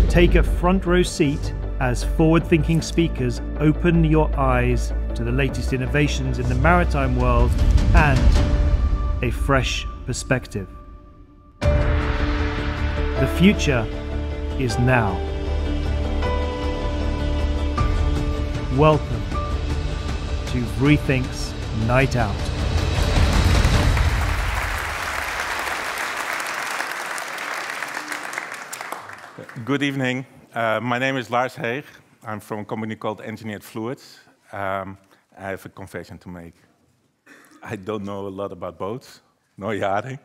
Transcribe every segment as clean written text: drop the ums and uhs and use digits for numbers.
Take a front row seat as forward-thinking speakers open your eyes to the latest innovations in the maritime world and a fresh perspective. The future is now. Welcome to VriThink's Night Out. Good evening. My name is Lars Heeg. I'm from a company called Engineered Fluids. I have a confession to make. I don't know a lot about boats, nor yachting.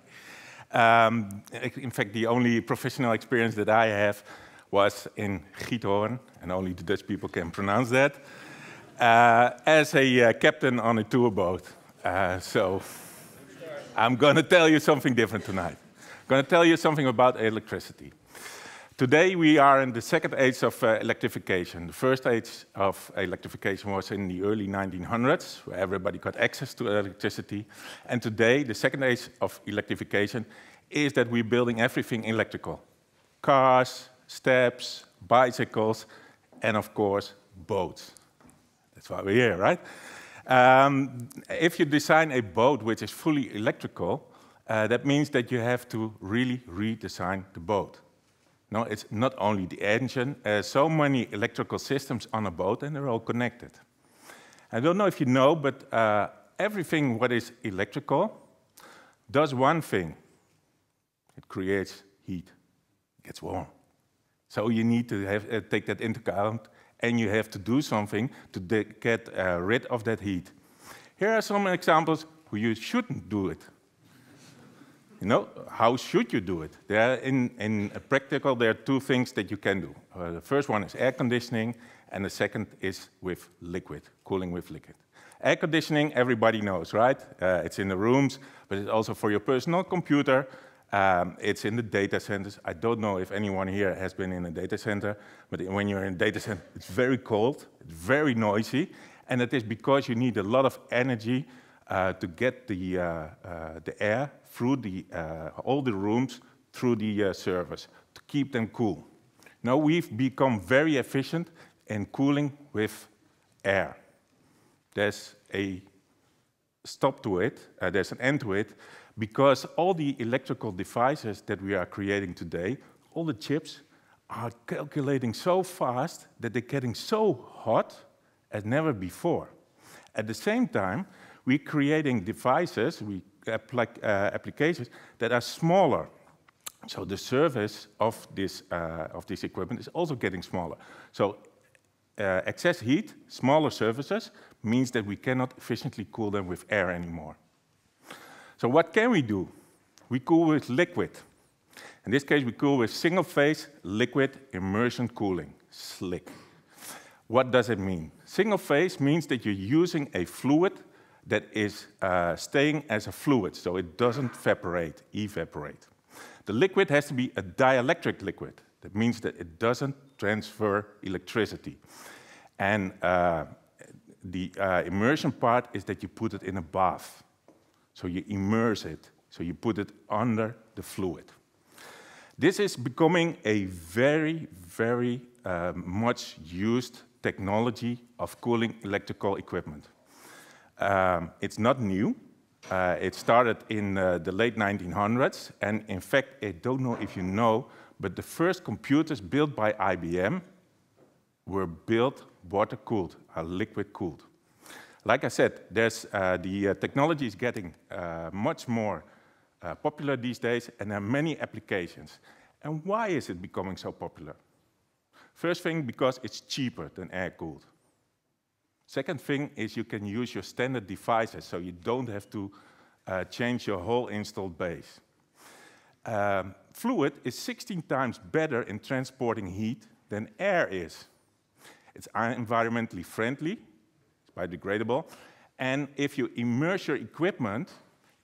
In fact, the only professional experience that I have was in Giethoorn, and only the Dutch people can pronounce that, as a captain on a tour boat. So I'm going to tell you something different tonight. I'm going to tell you something about electricity. Today we are in the second age of electrification. The first age of electrification was in the early 1900s, where everybody got access to electricity. And today, the second age of electrification is that we're building everything electrical. Cars, steps, bicycles, and of course, boats. That's why we're here, right? If you design a boat which is fully electrical, that means that you have to really redesign the boat. No, it's not only the engine. So many electrical systems on a boat, and they're all connected. I don't know if you know, but everything what is electrical does one thing. It creates heat. It gets warm. So you need to take that into account, and you have to do something to get rid of that heat. Here are some examples where you shouldn't do it. You know, how should you do it? In practical, there are two things that you can do. The first one is air conditioning, and the second is with liquid, cooling with liquid. Air conditioning, everybody knows, right? It's in the rooms, but it's also for your personal computer. It's in the data centers. I don't know if anyone here has been in a data center, but when you're in a data center, it's very cold, it's very noisy, and it is because you need a lot of energy to get the air through all the rooms through the servers to keep them cool. Now we've become very efficient in cooling with air. There's a stop to it, there's an end to it, because all the electrical devices that we are creating today, all the chips, are calculating so fast that they're getting so hot as never before. At the same time, we're creating devices, applications that are smaller. So the surface of this equipment is also getting smaller. So excess heat, smaller surfaces, means that we cannot efficiently cool them with air anymore. So what can we do? We cool with liquid. In this case, we cool with single-phase liquid immersion cooling, SLIC. What does it mean? Single-phase means that you're using a fluid that is staying as a fluid, so it doesn't evaporate. The liquid has to be a dielectric liquid. That means that it doesn't transfer electricity. And the immersion part is that you put it in a bath. So you immerse it, so you put it under the fluid. This is becoming a very, very much used technology of cooling electrical equipment. It's not new. It started in the late 1900s, and in fact, I don't know if you know, but the first computers built by IBM were built water-cooled, liquid-cooled. Like I said, the technology is getting much more popular these days, and there are many applications. And why is it becoming so popular? First thing, because it's cheaper than air-cooled. Second thing is you can use your standard devices, so you don't have to change your whole installed base. Fluid is 16 times better in transporting heat than air is. It's environmentally friendly, it's biodegradable, and if you immerse your equipment,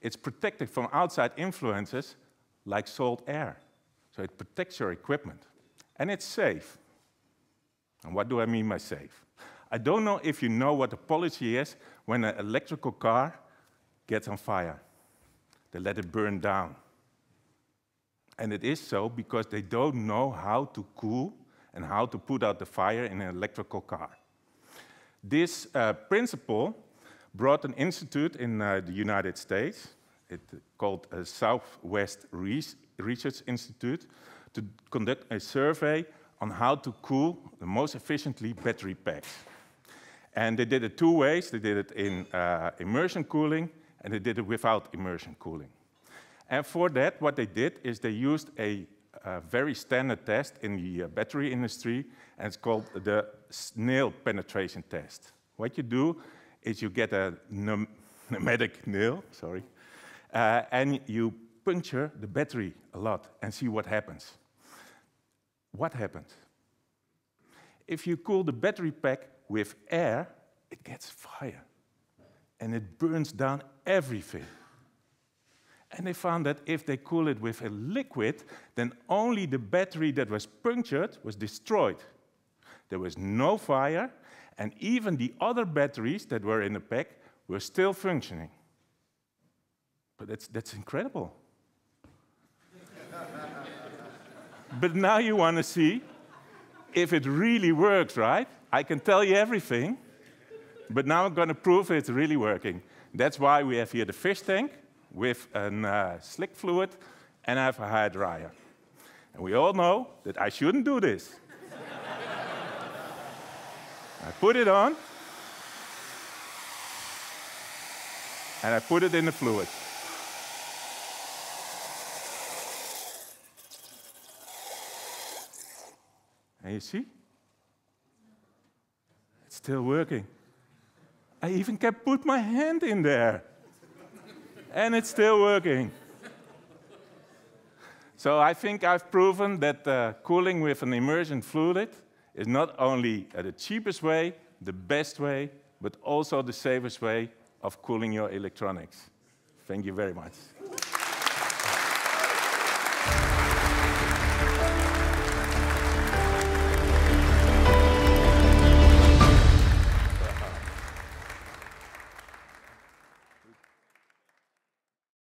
it's protected from outside influences like salt air. So it protects your equipment, and it's safe. And what do I mean by safe? I don't know if you know what the policy is when an electrical car gets on fire. They let it burn down. And it is so because they don't know how to cool and how to put out the fire in an electrical car. This principle brought an institute in the United States, called Southwest Research Institute, to conduct a survey on how to cool the most efficiently battery packs. And they did it two ways. They did it in immersion cooling, and they did it without immersion cooling. And for that, what they did is they used a very standard test in the battery industry, and it's called the nail penetration test. What you do is you get a pneumatic nail, and you puncture the battery a lot and see what happens. What happens? If you cool the battery pack with air, it gets fire, and it burns down everything. And they found that if they cool it with a liquid, then only the battery that was punctured was destroyed. There was no fire, and even the other batteries that were in the pack were still functioning. But that's incredible. But now you want to see if it really works, right? I can tell you everything, but now I'm going to prove it's really working. That's why we have here the fish tank with a slick fluid, and I have a hair dryer. And we all know that I shouldn't do this. I put it on, and I put it in the fluid. And you see? It's still working. I even can put my hand in there. And it's still working. So I think I've proven that cooling with an immersion fluid is not only the cheapest way, the best way, but also the safest way of cooling your electronics. Thank you very much.